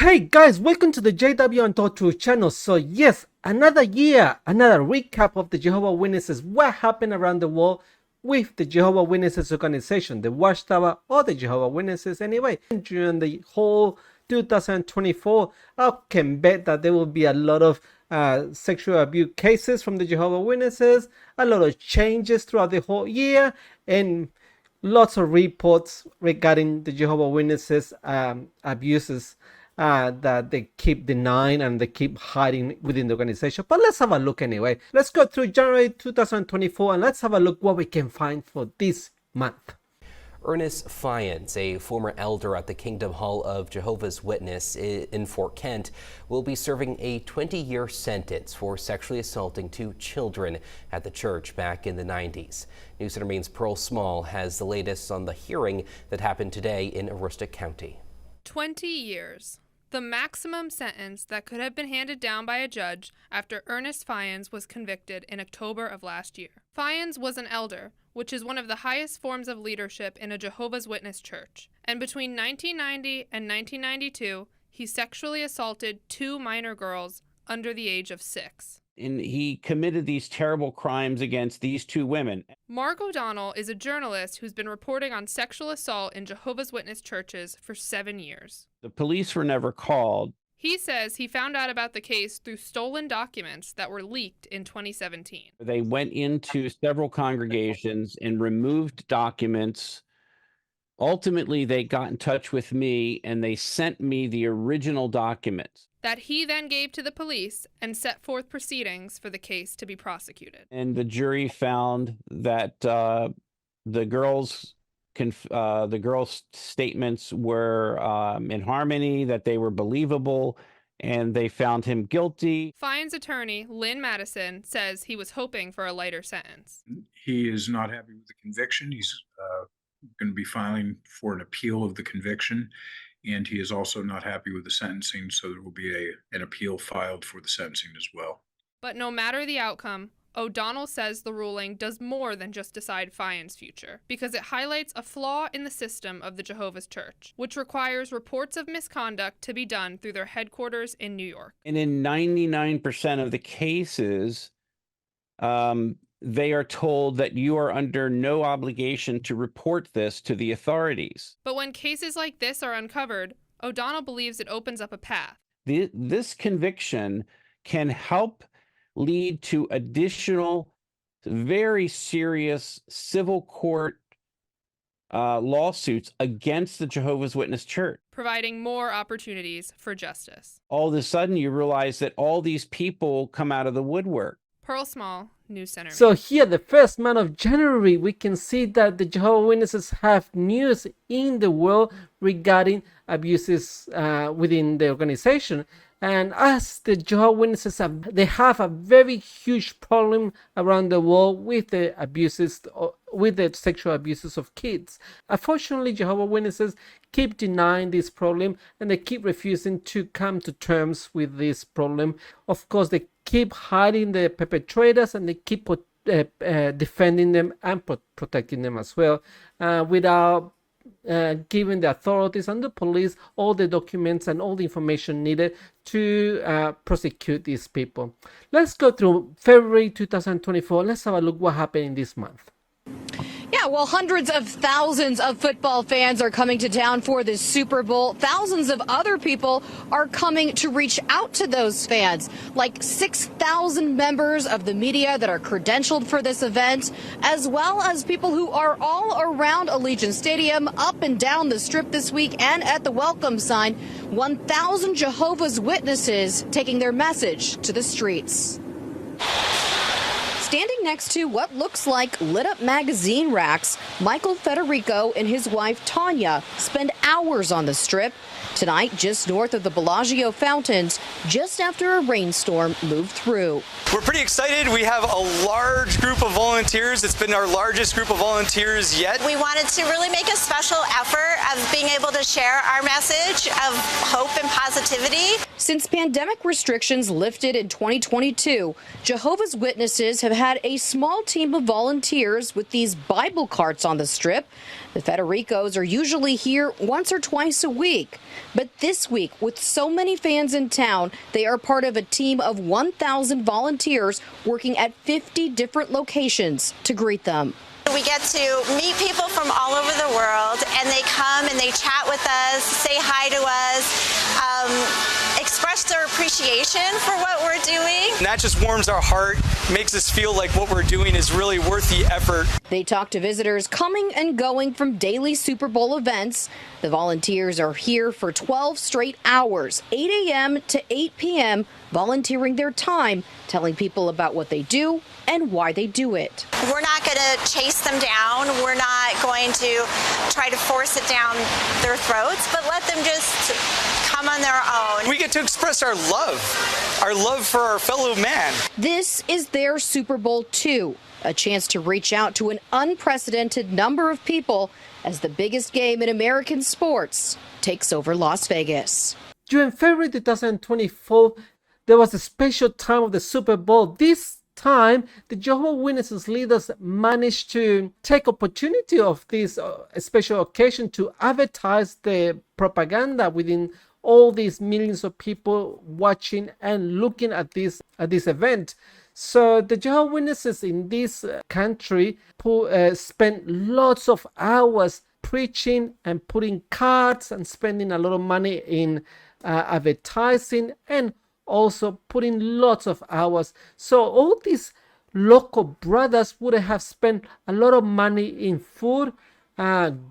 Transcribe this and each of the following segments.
Hey guys, welcome to the JW Untold Truth channel. So yes, another year, another recap of the Jehovah Witnesses, what happened around the world with the Jehovah Witnesses organization, the Watchtower or the Jehovah Witnesses anyway. During the whole 2024, I can bet that there will be a lot of sexual abuse cases from the Jehovah Witnesses, a lot of changes throughout the whole year, and lots of reports regarding the Jehovah Witnesses abuses that they keep denying and they keep hiding within the organization. But let's have a look anyway. Let's go through January 2024 and let's have a look what we can find for this month. Ernest Fyans, a former elder at the Kingdom Hall of Jehovah's Witness in Fort Kent, will be serving a 20-year sentence for sexually assaulting 2 children at the church back in the 90s. News Center Maine's Pearl Small has the latest on the hearing that happened today in Aroostook County. 20 years. The maximum sentence that could have been handed down by a judge after Ernest Fyans was convicted in October of last year. Fyans was an elder, which is one of the highest forms of leadership in a Jehovah's Witness church. And between 1990 and 1992, he sexually assaulted 2 minor girls under the age of 6. And he committed these terrible crimes against these 2 women. Mark O'Donnell is a journalist who's been reporting on sexual assault in Jehovah's Witness churches for 7 years. The police were never called. He says he found out about the case through stolen documents that were leaked in 2017. They went into several congregations and removed documents. Ultimately, they got in touch with me and they sent me the original documents that he then gave to the police and set forth proceedings for the case to be prosecuted. And the jury found that the girls' statements were in harmony, that they were believable, and they found him guilty. Fyans' attorney, Lynn Madison, says he was hoping for a lighter sentence. He is not happy with the conviction. He's going to be filing for an appeal of the conviction. And he is also not happy with the sentencing, so there will be an appeal filed for the sentencing as well. But no matter the outcome, O'Donnell says the ruling does more than just decide Fyans' future, because it highlights a flaw in the system of the Jehovah's Church, which requires reports of misconduct to be done through their headquarters in New York. And in 99% of the cases, they are told that you are under no obligation to report this to the authorities. But when cases like this are uncovered, O'Donnell believes it opens up a path. This conviction can help lead to additional, very serious civil court lawsuits against the Jehovah's Witness Church, providing more opportunities for justice. All of a sudden, you realize that all these people come out of the woodwork. Pearl Small, News Center. So here, the first month of January, we can see that the Jehovah's Witnesses have news in the world regarding abuses within the organization. And as the Jehovah's Witnesses, they have a very huge problem around the world with the abuses, with the sexual abuses of kids. Unfortunately, Jehovah's Witnesses keep denying this problem and they keep refusing to come to terms with this problem. Of course, they keep hiding the perpetrators and they keep defending them and protecting them as well, without giving the authorities and the police all the documents and all the information needed to prosecute these people. Let's go through February 2024. Let's have a look what happened in this month. Yeah, well, hundreds of thousands of football fans are coming to town for this Super Bowl. Thousands of other people are coming to reach out to those fans, like 6,000 members of the media that are credentialed for this event, as well as people who are all around Allegiant Stadium, up and down the Strip this week, and at the welcome sign. 1,000 Jehovah's Witnesses taking their message to the streets. Standing next to what looks like lit-up magazine racks, Michael Federico and his wife Tanya spend hours on the Strip. Tonight, just north of the Bellagio fountains, just after a rainstorm moved through. We're pretty excited. We have a large group of volunteers. It's been our largest group of volunteers yet. We wanted to really make a special effort of being able to share our message of hope and positivity. Since pandemic restrictions lifted in 2022, Jehovah's Witnesses have had a small team of volunteers with these Bible carts on the Strip. The Federicos are usually here once or twice a week. But this week, with so many fans in town, they are part of a team of 1,000 volunteers working at 50 different locations to greet them. We get to meet people from all over the world, and they come and they chat with us, say hi to us, express their appreciation for what we're doing. And that just warms our heart, makes us feel like what we're doing is really worth the effort. They talk to visitors coming and going from daily Super Bowl events. The volunteers are here for 12 straight hours, 8 a.m. to 8 p.m., volunteering their time, telling people about what they do and why they do it. We're not going to chase them down. We're not going to try to force it down their throats, but let them just come on their own. We get to express our love for our fellow man. This is their Super Bowl II, a chance to reach out to an unprecedented number of people as the biggest game in American sports takes over Las Vegas. During February 2024, there was a special time of the Super Bowl. This time, the Jehovah Witnesses leaders managed to take opportunity of this special occasion to advertise the propaganda within all these millions of people watching and looking at this event. So the Jehovah Witnesses in this country spent lots of hours preaching and putting cards and spending a lot of money in advertising and also putting lots of hours. So all these local brothers would have spent a lot of money in food,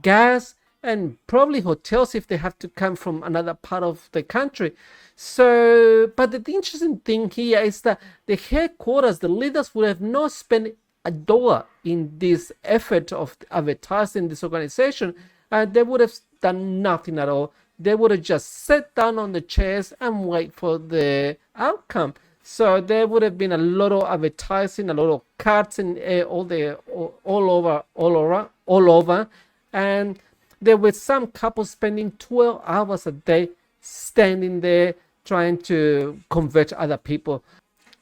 gas, and probably hotels if they have to come from another part of the country. So, but the interesting thing here is that the headquarters, the leaders would have not spent $1 in this effort of advertising this organization, and they would have done nothing at all. They would have just sat down on the chairs and wait for the outcome. So there would have been a lot of advertising, a lot of cards and all over, and there were some couples spending 12 hours a day standing there trying to convert other people.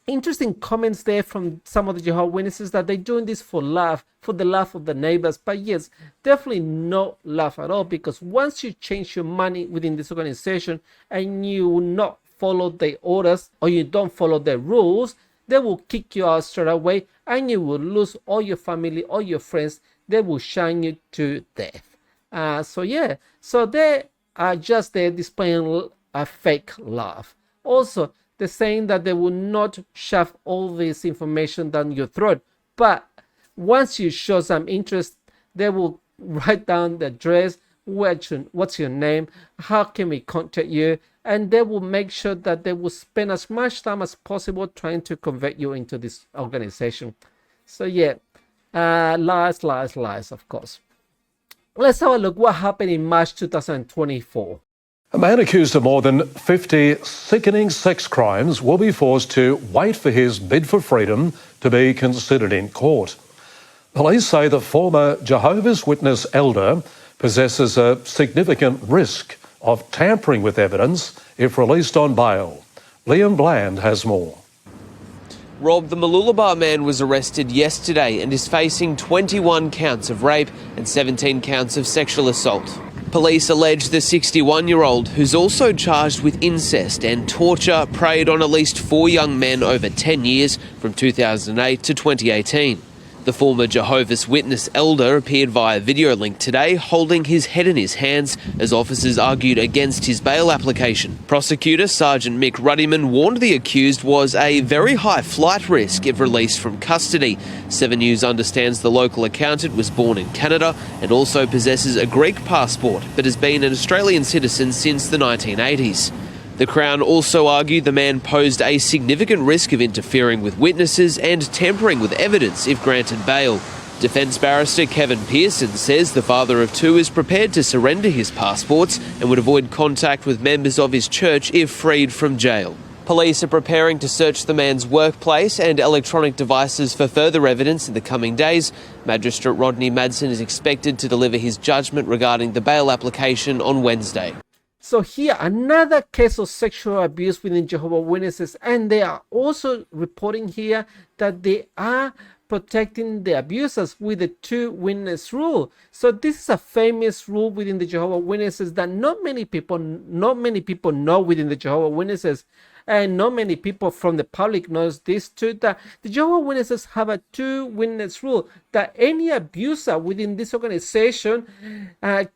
Interesting comments there from some of the Jehovah's Witnesses that they're doing this for love, for the love of the neighbors. But yes, definitely no love at all, because once you change your money within this organization and you will not follow the orders or you don't follow the rules, they will kick you out straight away and you will lose all your family, all your friends. They will shine you to death. So they are just there displaying a fake love. Also, they're saying that they will not shove all this information down your throat, but once you show some interest, they will write down the address, what's your name, how can we contact you, and they will make sure that they will spend as much time as possible trying to convert you into this organization. So yeah, lies, of course. Let's have a look what happened in March 2024. A man accused of more than 50 sickening sex crimes will be forced to wait for his bid for freedom to be considered in court. Police say the former Jehovah's Witness elder possesses a significant risk of tampering with evidence if released on bail. Liam Bland has more. Rob, the Mooloolaba man was arrested yesterday and is facing 21 counts of rape and 17 counts of sexual assault. Police allege the 61-year-old, who's also charged with incest and torture, preyed on at least 4 young men over 10 years from 2008 to 2018. The former Jehovah's Witness elder appeared via video link today, holding his head in his hands as officers argued against his bail application. Prosecutor Sergeant Mick Ruddyman warned the accused was a very high flight risk if released from custody. 7 News understands the local accountant was born in Canada and also possesses a Greek passport, but has been an Australian citizen since the 1980s. The Crown also argued the man posed a significant risk of interfering with witnesses and tampering with evidence if granted bail. Defence barrister Kevin Pearson says the father of 2 is prepared to surrender his passports and would avoid contact with members of his church if freed from jail. Police are preparing to search the man's workplace and electronic devices for further evidence in the coming days. Magistrate Rodney Madsen is expected to deliver his judgment regarding the bail application on Wednesday. So here, another case of sexual abuse within Jehovah's Witnesses, and they are also reporting here that they are protecting the abusers with the two-witness rule. So this is a famous rule within the Jehovah's Witnesses that not many people know within the Jehovah's Witnesses, and not many people from the public knows this too, that the Jehovah's Witnesses have a two-witness rule, that any abuser within this organization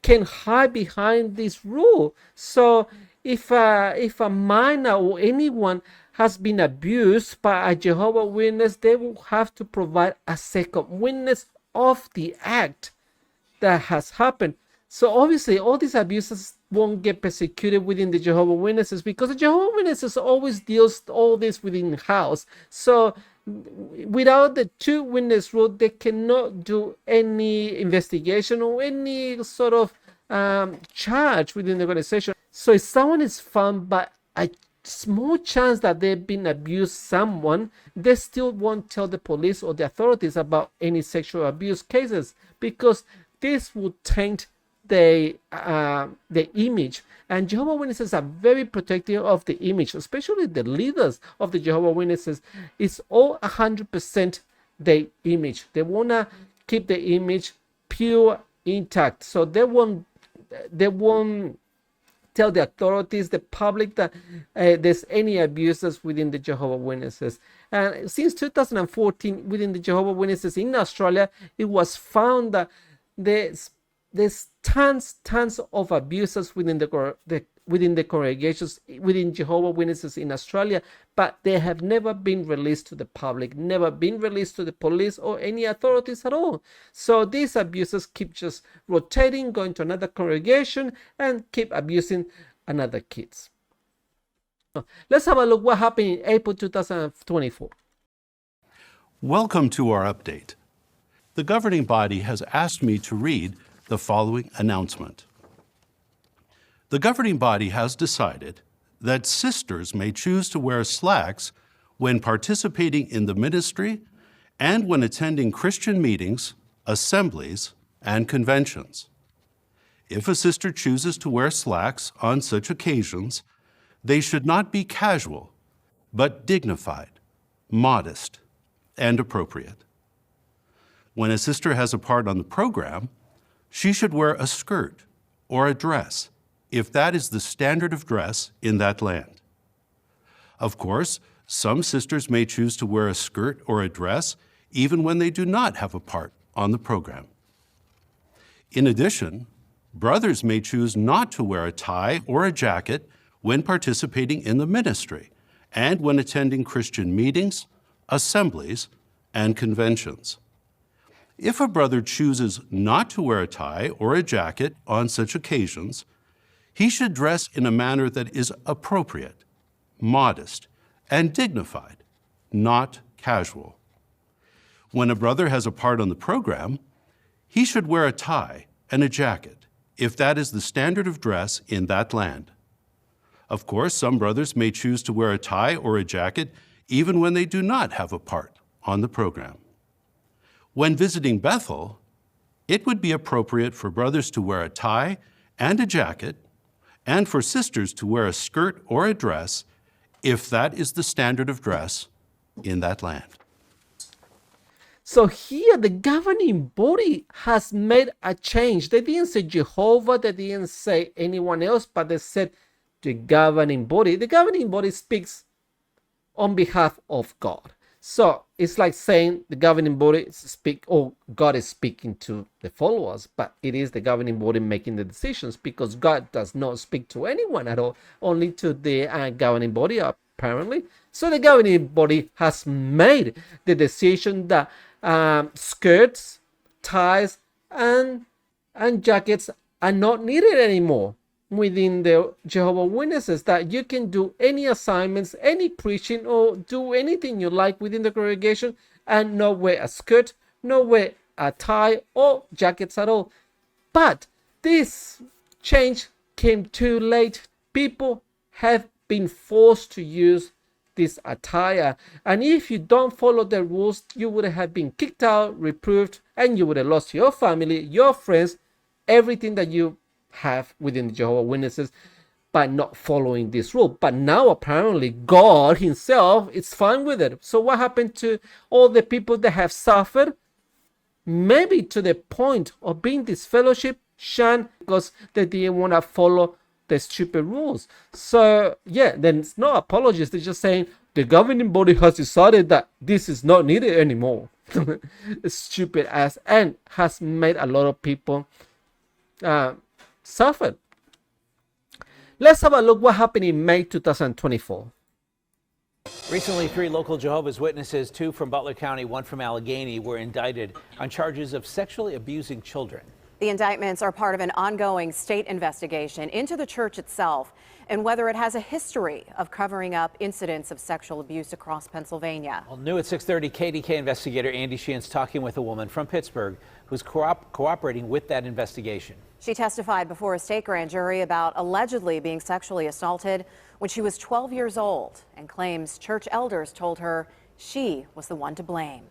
can hide behind this rule. So if a minor or anyone has been abused by a Jehovah's Witness, they will have to provide a second witness of the act that has happened. So obviously all these abusers won't get persecuted within the Jehovah's Witnesses, because the Jehovah's Witnesses always deals all this within the house. So without the two-witness rule, they cannot do any investigation or any sort of charge within the organization. So if someone is found by a small chance that they've been abused someone, they still won't tell the police or the authorities about any sexual abuse cases, because this would taint the image. And Jehovah's Witnesses are very protective of the image, especially the leaders of the Jehovah's Witnesses. It's all 100% their image. They want to keep the image pure, intact. So they won't tell the authorities, the public, that there's any abuses within the Jehovah's Witnesses. And since 2014, within the Jehovah's Witnesses in Australia, it was found that there's tons of abuses within the congregations, within Jehovah's Witnesses in Australia, but they have never been released to the public, never been released to the police or any authorities at all. So these abusers keep just rotating, going to another congregation, and keep abusing another kids. Let's have a look what happened in April 2024. Welcome to our update. The governing body has asked me to read the following announcement. The governing body has decided that sisters may choose to wear slacks when participating in the ministry and when attending Christian meetings, assemblies, and conventions. If a sister chooses to wear slacks on such occasions, they should not be casual, but dignified, modest, and appropriate. When a sister has a part on the program, she should wear a skirt or a dress, if that is the standard of dress in that land. Of course, some sisters may choose to wear a skirt or a dress even when they do not have a part on the program. In addition, brothers may choose not to wear a tie or a jacket when participating in the ministry and when attending Christian meetings, assemblies, and conventions. If a brother chooses not to wear a tie or a jacket on such occasions, he should dress in a manner that is appropriate, modest, and dignified, not casual. When a brother has a part on the program, he should wear a tie and a jacket, if that is the standard of dress in that land. Of course, some brothers may choose to wear a tie or a jacket even when they do not have a part on the program. When visiting Bethel, it would be appropriate for brothers to wear a tie and a jacket, and for sisters to wear a skirt or a dress, if that is the standard of dress in that land. So here the governing body has made a change. They didn't say Jehovah, they didn't say anyone else, but they said the governing body. The governing body speaks on behalf of God. So it's like saying the governing body God is speaking to the followers, but it is the governing body making the decisions, because God does not speak to anyone at all, only to the governing body apparently. So the governing body has made the decision that skirts, ties, and jackets are not needed anymore within the Jehovah's Witnesses, that you can do any assignments, any preaching, or do anything you like within the congregation and not wear a skirt, not wear a tie or jackets at all. But this change came too late. People have been forced to use this attire, and if you don't follow the rules, you would have been kicked out, reproved, and you would have lost your family, your friends, everything that you have within the Jehovah's Witnesses. by not following this rule. But now apparently God himself is fine with it. So what happened to all the people that have suffered, maybe to the point of being disfellowship, shunned, because they didn't want to follow the stupid rules? So yeah, then it's no apologies. They're just saying the governing body has decided that this is not needed anymore. Stupid ass, and has made a lot of people suffer. Let's have a look what happened in May 2024. Recently, 3 local Jehovah's Witnesses, 2 from Butler County, 1 from Allegheny, were indicted on charges of sexually abusing children. The indictments are part of an ongoing state investigation into the church itself and whether it has a history of covering up incidents of sexual abuse across Pennsylvania. Well, new at 6:30, KDK investigator Andy Sheehan's talking with a woman from Pittsburgh who's cooperating with that investigation. She testified before a state grand jury about allegedly being sexually assaulted when she was 12 years old and claims church elders told her she was the one to blame.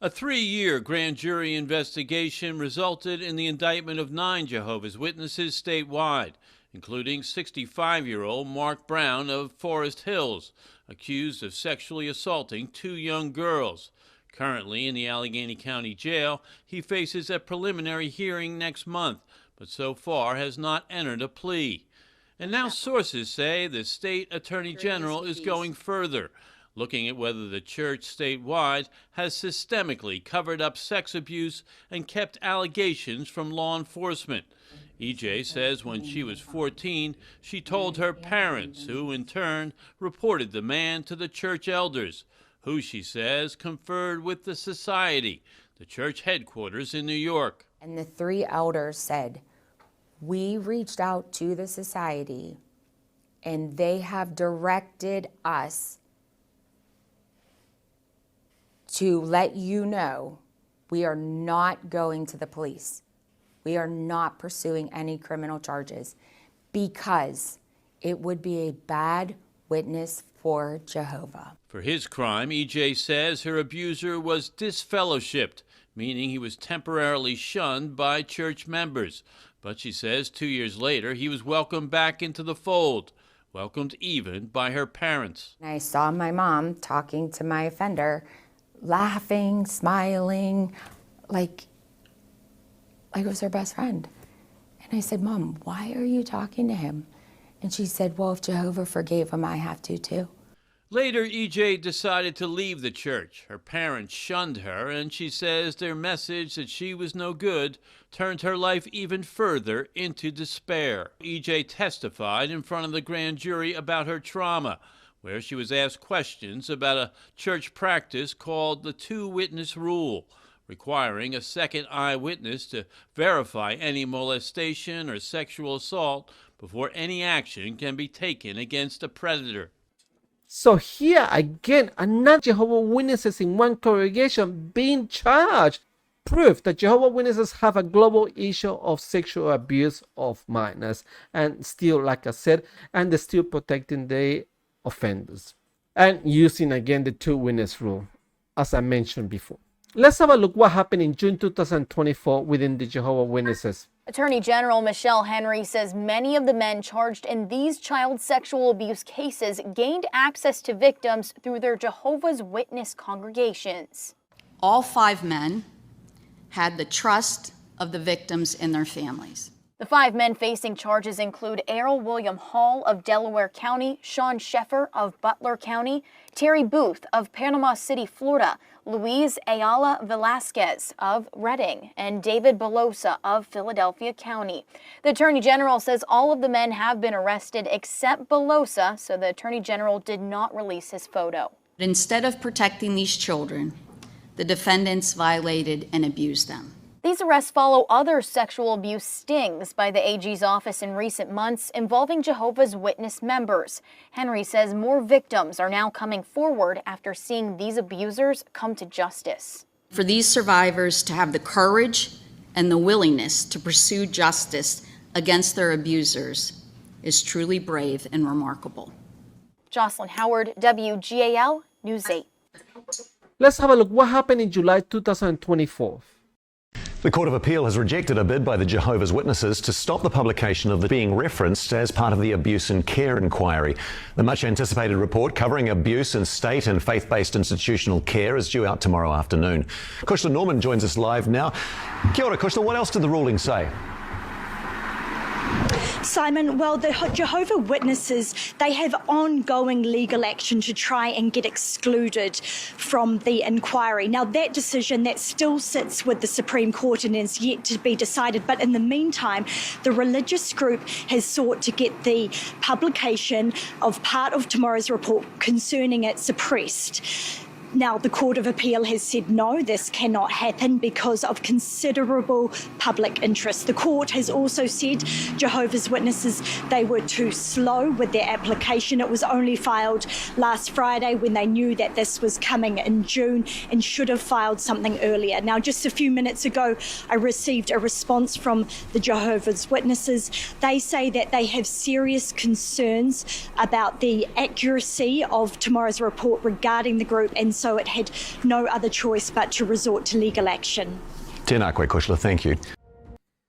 A 3-year grand jury investigation resulted in the indictment of 9 Jehovah's Witnesses statewide, including 65-year-old Mark Brown of Forest Hills, accused of sexually assaulting 2 young girls. Currently in the Allegheny County Jail, he faces a preliminary hearing next month, but so far has not entered a plea. And now sources say the state attorney general is going further, looking at whether the church statewide has systemically covered up sex abuse and kept allegations from law enforcement. EJ says when she was 14, she told her parents, who in turn reported the man to the church elders, who, she says, conferred with the society, the church headquarters in New York. And the 3 elders said, we reached out to the society and they have directed us to let you know we are not going to the police. We are not pursuing any criminal charges because it would be a bad witness for Jehovah. For his crime, EJ says her abuser was disfellowshipped, meaning he was temporarily shunned by church members. But she says 2 years later, he was welcomed back into the fold, welcomed even by her parents. I saw my mom talking to my offender, laughing, smiling, like it was her best friend. And I said, Mom, why are you talking to him? And she said, well, if Jehovah forgave him, I have to too. Later, EJ decided to leave the church. Her parents shunned her, and she says their message that she was no good turned her life even further into despair. EJ testified in front of the grand jury about her trauma, where she was asked questions about a church practice called the 2-witness rule, requiring a second eyewitness to verify any molestation or sexual assault before any action can be taken against a predator. So here again, another Jehovah's Witnesses in one congregation being charged. Proof that Jehovah's Witnesses have a global issue of sexual abuse of minors, and still, like I said, and they're still protecting the offenders and using again the 2-witness rule, as I mentioned before. Let's have a look what happened in June 2024 within the Jehovah's Witnesses. Attorney General Michelle Henry says many of the men charged in these child sexual abuse cases gained access to victims through their Jehovah's Witness congregations. All 5 men had the trust of the victims and their families. The 5 men facing charges include Errol William Hall of Delaware County, Sean Sheffer of Butler County, Terry Booth of Panama City, Florida, Luis Ayala Velasquez of Reading, and David Belosa of Philadelphia County. The Attorney General says all of the men have been arrested except Belosa, so the Attorney General did not release his photo. Instead of protecting these children, the defendants violated and abused them. These arrests follow other sexual abuse stings by the AG's office in recent months involving Jehovah's Witness members. Henry says more victims are now coming forward after seeing these abusers come to justice. For these survivors to have the courage and the willingness to pursue justice against their abusers is truly brave and remarkable. Jocelyn Howard, WGAL News 8. Let's have a look what happened in July 2024. The Court of Appeal has rejected a bid by the Jehovah's Witnesses to stop the publication of the being referenced as part of the Abuse and Care Inquiry. The much anticipated report covering abuse in state and faith-based institutional care is due out tomorrow afternoon. Kushla Norman joins us live now. Kia ora, Kushla, what else did the ruling say? Simon, well, the Jehovah Witnesses, they have ongoing legal action to try and get excluded from the inquiry. Now, that decision, that still sits with the Supreme Court and is yet to be decided. But in the meantime, the religious group has sought to get the publication of part of tomorrow's report concerning it suppressed. Now, the Court of Appeal has said no, this cannot happen because of considerable public interest. The court has also said Jehovah's Witnesses, they were too slow with their application. It was only filed last Friday when they knew that this was coming in June and should have filed something earlier. Now, just a few minutes ago, I received a response from the Jehovah's Witnesses. They say that they have serious concerns about the accuracy of tomorrow's report regarding the group, and so it had no other choice but to resort to legal action. Tēnā koe, Kushla, thank you.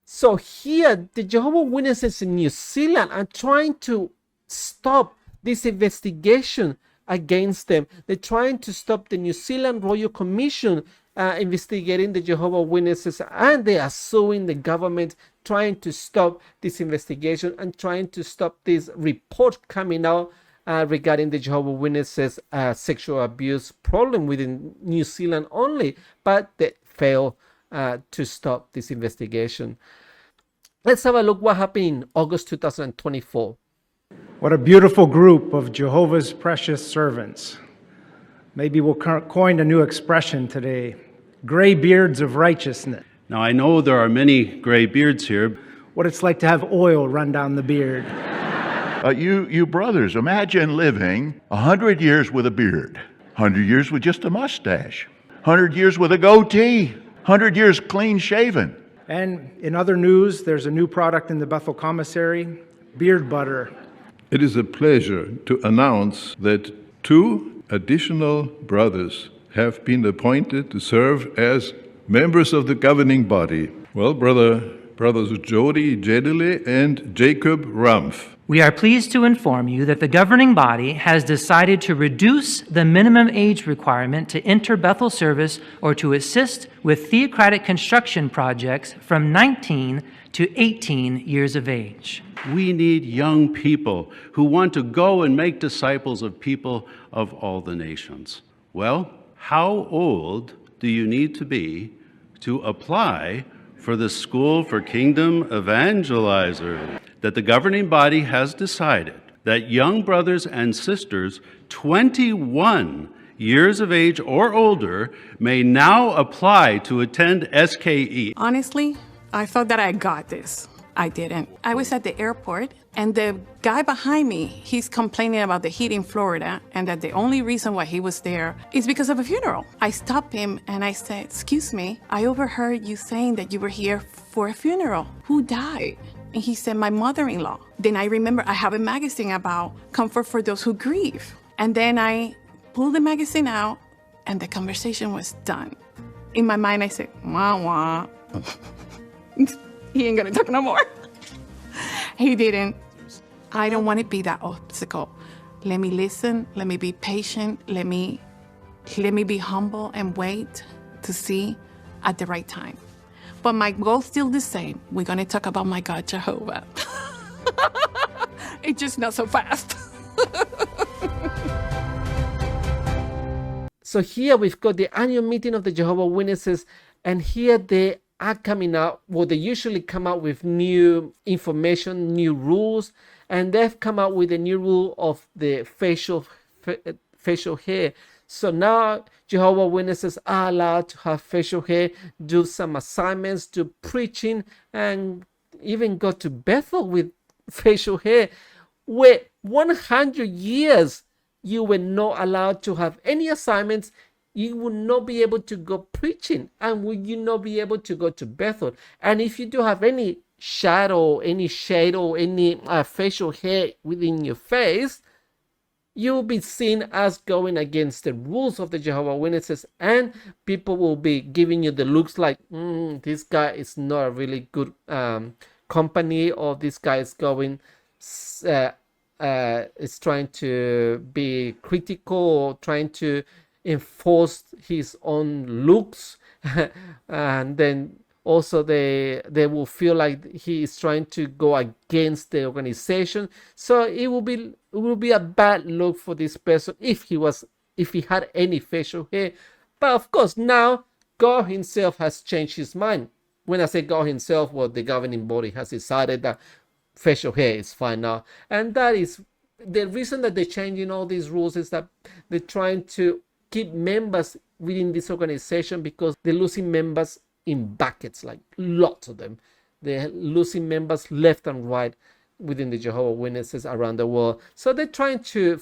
So here, the Jehovah's Witnesses in New Zealand are trying to stop this investigation against them. They're trying to stop the New Zealand Royal Commission investigating the Jehovah's Witnesses, and they are suing the government, trying to stop this investigation and trying to stop this report coming out regarding the Jehovah's Witnesses sexual abuse problem within New Zealand only, but they failed to stop this investigation. Let's have a look what happened in August 2024. What a beautiful group of Jehovah's precious servants. Maybe we'll coin a new expression today, gray beards of righteousness. Now, I know there are many gray beards here. What it's like to have oil run down the beard. You brothers, imagine living 100 years with a beard, 100 years with just a mustache, 100 years with a goatee, 100 years clean shaven. And in other news, there's a new product in the Bethel Commissary, beard butter. It is a pleasure to announce that 2 additional brothers have been appointed to serve as members of the governing body. Well, brothers Jody Jedele and Jacob Rumpf. We are pleased to inform you that the governing body has decided to reduce the minimum age requirement to enter Bethel service or to assist with theocratic construction projects from 19 to 18 years of age. We need young people who want to go and make disciples of people of all the nations. Well, how old do you need to be to apply for the School for Kingdom Evangelizers? That the governing body has decided that young brothers and sisters 21 years of age or older may now apply to attend SKE. Honestly, I thought that I got this. I didn't. I was at the airport and the guy behind me, he's complaining about the heat in Florida and that the only reason why he was there is because of a funeral. I stopped him and I said, "Excuse me, I overheard you saying that you were here for a funeral. Who died?" And he said, "My mother-in-law." Then I remember I have a magazine about comfort for those who grieve. And then I pulled the magazine out and the conversation was done. In my mind, I said, "Wah, wah." He ain't gonna talk no more. He didn't. I don't want to be that obstacle. Let me listen. Let me be patient. Let me be humble and wait to see at the right time. But my goal's still the same. We're going to talk about my God, Jehovah. It's just not so fast. So here we've got the annual meeting of the Jehovah's Witnesses, and here they are coming out, well, they usually come out with new information, new rules, and they've come out with a new rule of the facial hair. So now Jehovah's Witnesses are allowed to have facial hair, do some assignments, do preaching, and even go to Bethel with facial hair. Where 100 years you were not allowed to have any assignments, you would not be able to go preaching, and would you not be able to go to Bethel. And if you do have any shadow, any shade, or any facial hair within your face, you will be seen as going against the rules of the Jehovah's Witnesses, and people will be giving you the looks like, this guy is not a really good company, or this guy is going is trying to be critical or trying to enforce his own looks. And then also they will feel like he is trying to go against the organization. So it will be a bad look for this person if he had any facial hair. But of course, now God himself has changed his mind. When I say God himself, well, the governing body has decided that facial hair is fine now. And that is the reason that they're changing all these rules, is that they're trying to keep members within this organization, because they're losing members in buckets, like lots of them. They're losing members left and right within the Jehovah's Witnesses around the world. So they're trying to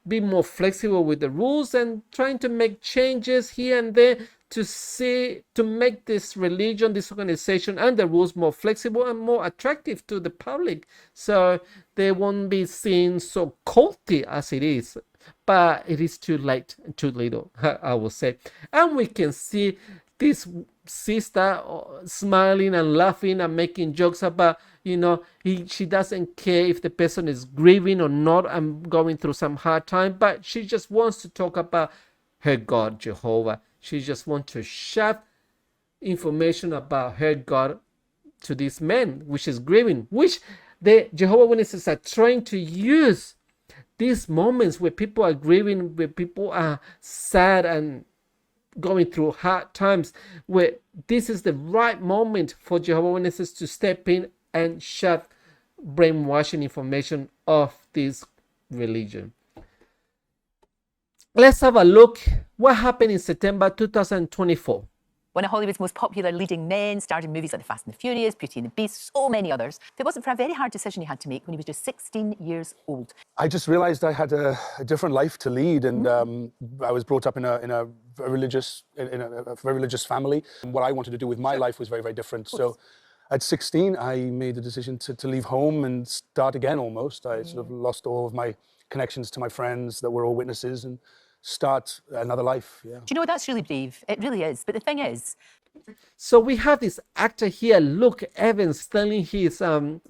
be more flexible with the rules and trying to make changes here and there to make this religion, this organization, and the rules more flexible and more attractive to the public, so they won't be seen so culty as it is. But it is too late, too little, I will say. And we can see this sister smiling and laughing and making jokes about, she doesn't care if the person is grieving or not and going through some hard time, but she just wants to talk about her God, Jehovah. She just wants to shove information about her God to this man, which is grieving, which the Jehovah's Witnesses are trying to use these moments where people are grieving, where people are sad and going through hard times, where this is the right moment for Jehovah's Witnesses to step in and shove brainwashing information of this religion. Let's have a look what happened in September 2024. One of Hollywood's most popular leading men, starred in movies like The Fast and the Furious, Beauty and the Beast, so many others. If it wasn't for a very hard decision he had to make when he was just 16 years old. I just realised I had a different life to lead, and I was brought up in a very religious family. And what I wanted to do with my life was very, very different. So at 16, I made the decision to leave home and start again almost. I sort of lost all of my connections to my friends that were all witnesses and start another life. Yeah. Do you know, that's really brave. It really is. But the thing is... So we have this actor here, Luke Evans, telling his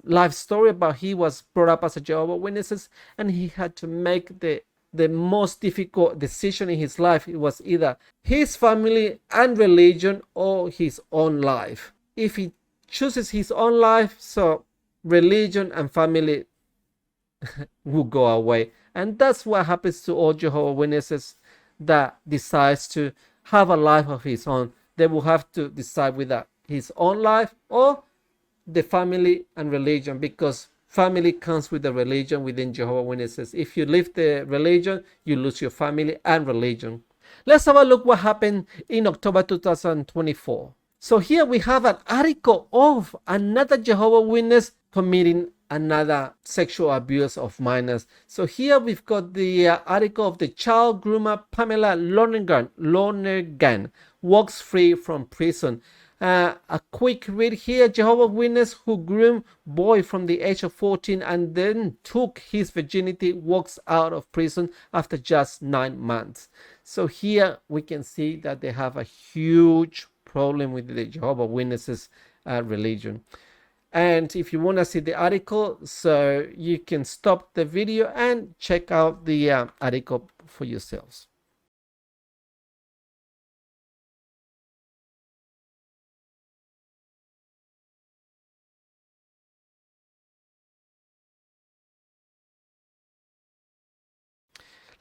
life story about he was brought up as a Jehovah's Witnesses, and he had to make the most difficult decision in his life. It was either his family and religion or his own life. If he chooses his own life, so religion and family will go away. And that's what happens to all Jehovah's Witnesses that decides to have a life of his own. They will have to decide whether his own life or the family and religion, because family comes with the religion within Jehovah's Witnesses. If you leave the religion, you lose your family and religion. Let's have a look what happened in October 2024. So here we have an article of another Jehovah's Witness committing another sexual abuse of minors. So here we've got the article of the child groomer Pamela Lonergan walks free from prison. A quick read here. Jehovah's Witness who groomed boy from the age of 14 and then took his virginity walks out of prison after just 9 months. So here we can see that they have a huge problem with the Jehovah's Witnesses religion. And if you want to see the article, so you can stop the video and check out the article for yourselves.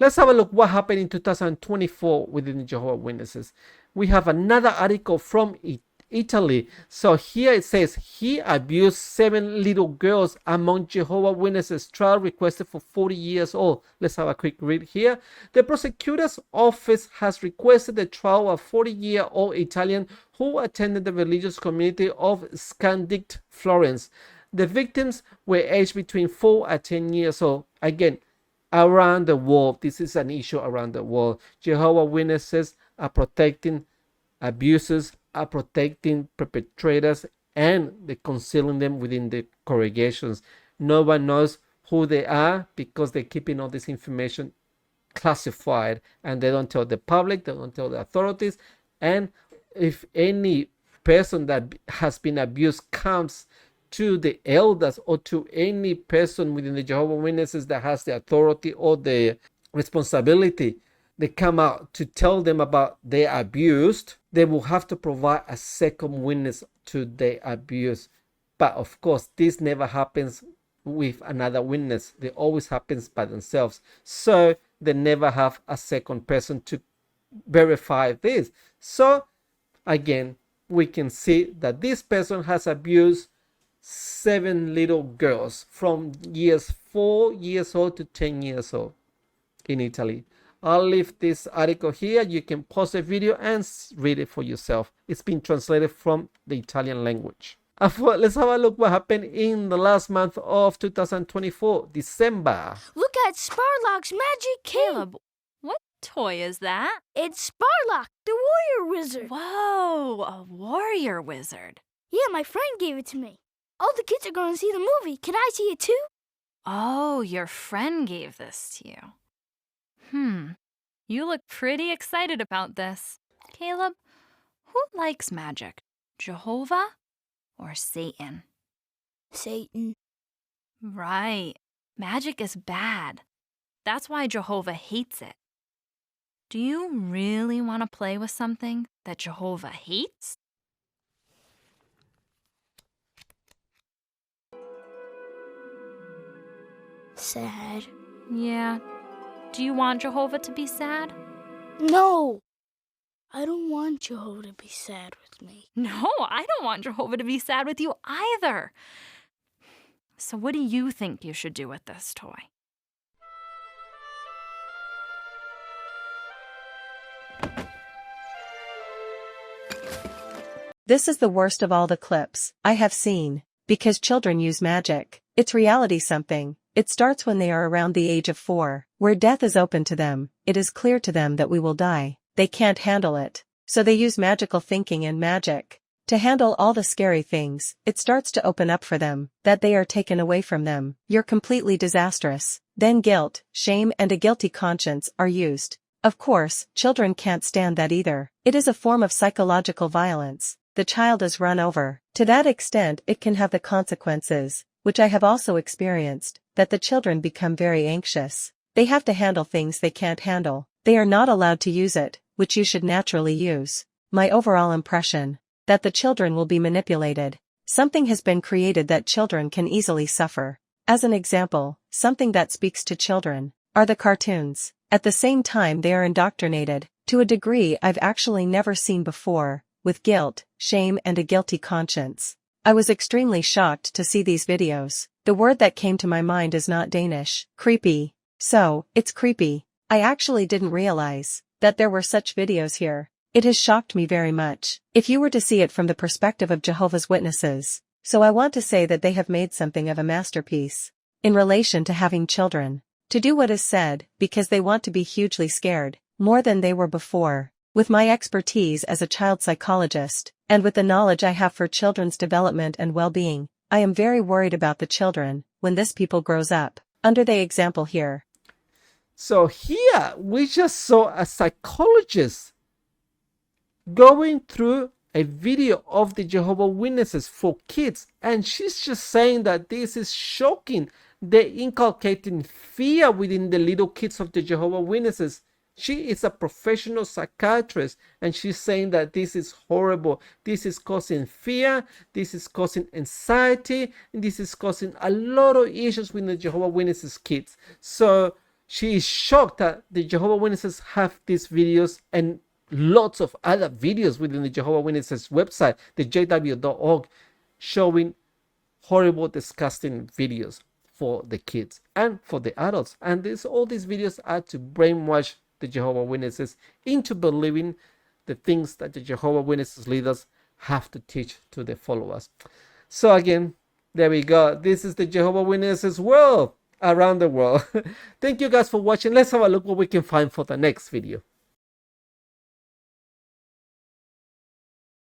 Let's have a look what happened in 2024 within the Jehovah's Witnesses. We have another article from Italy. So here it says, he abused 7 little girls among Jehovah's Witnesses. Trial requested for 40 years old. Let's have a quick read here. The prosecutor's office has requested the trial of a 40-year-old Italian who attended the religious community of Scandict, Florence. The victims were aged between 4 and 10 years old. Again, around the world, this is an issue around the world. Jehovah's Witnesses are protecting abusers, are protecting perpetrators, and they're concealing them within the congregations. No one knows who they are, because they're keeping all this information classified, and they don't tell the public, they don't tell the authorities. And if any person that has been abused comes to the elders or to any person within the Jehovah's Witnesses that has the authority or the responsibility, they come out to tell them about their abuse, they will have to provide a second witness to the abuse. But of course, this never happens with another witness. It always happens by themselves. So they never have a second person to verify this. So again, we can see that this person has abused 7 little girls from years 4 years old to 10 years old in Italy. I'll leave this article here. You can pause the video and read it for yourself. It's been translated from the Italian language. Let's have a look what happened in the last month of 2024, December. Look at Sparlock's magic Caleb. What toy is that? It's Sparlock, the warrior wizard. Whoa, a warrior wizard. Yeah, my friend gave it to me. All the kids are going to see the movie. Can I see it too? Oh, your friend gave this to you. You look pretty excited about this. Caleb, who likes magic? Jehovah or Satan? Satan. Right. Magic is bad. That's why Jehovah hates it. Do you really want to play with something that Jehovah hates? Sad. Yeah. Do you want Jehovah to be sad? No. I don't want Jehovah to be sad with me. No, I don't want Jehovah to be sad with you either. So what do you think you should do with this toy? This is the worst of all the clips I have seen, because children use magic. It's reality something. It starts when they are around the age of 4, where death is open to them. It is clear to them that we will die. They can't handle it. So they use magical thinking and magic to handle all the scary things. It starts to open up for them, that they are taken away from them. You're completely disastrous. Then guilt, shame and a guilty conscience are used. Of course, children can't stand that either. It is a form of psychological violence. The child is run over. To that extent it can have the consequences, which I have also experienced, that the children become very anxious. They have to handle things they can't handle. They are not allowed to use it, which you should naturally use. My overall impression, that the children will be manipulated. Something has been created that children can easily suffer. As an example, something that speaks to children are the cartoons. At the same time they are indoctrinated, to a degree I've actually never seen before, with guilt, shame and a guilty conscience. I was extremely shocked to see these videos. The word that came to my mind is not Danish. Creepy. So, it's creepy. I actually didn't realize that there were such videos here. It has shocked me very much. If you were to see it from the perspective of Jehovah's Witnesses. So I want to say that they have made something of a masterpiece in relation to having children to do what is said, because they want to be hugely scared, more than they were before. With my expertise as a child psychologist, and with the knowledge I have for children's development and well-being, I am very worried about the children, when this people grows up, under the example here. So here we just saw a psychologist going through a video of the Jehovah's Witnesses for kids, and she's just saying that this is shocking. They're inculcating fear within the little kids of the Jehovah's Witnesses. She is a professional psychiatrist, and she's saying that this is horrible. This is causing fear, this is causing anxiety, and this is causing a lot of issues with the Jehovah's Witnesses kids. So she is shocked that the Jehovah's Witnesses have these videos and lots of other videos within the Jehovah's Witnesses website, the jw.org, showing horrible, disgusting videos for the kids and for the adults. And all these videos are to brainwash the Jehovah's Witnesses into believing the things that the Jehovah's Witnesses leaders have to teach to their followers. So again, there we go. This is the Jehovah's Witnesses world around the world. Thank you guys for watching. Let's have a look what we can find for the next video.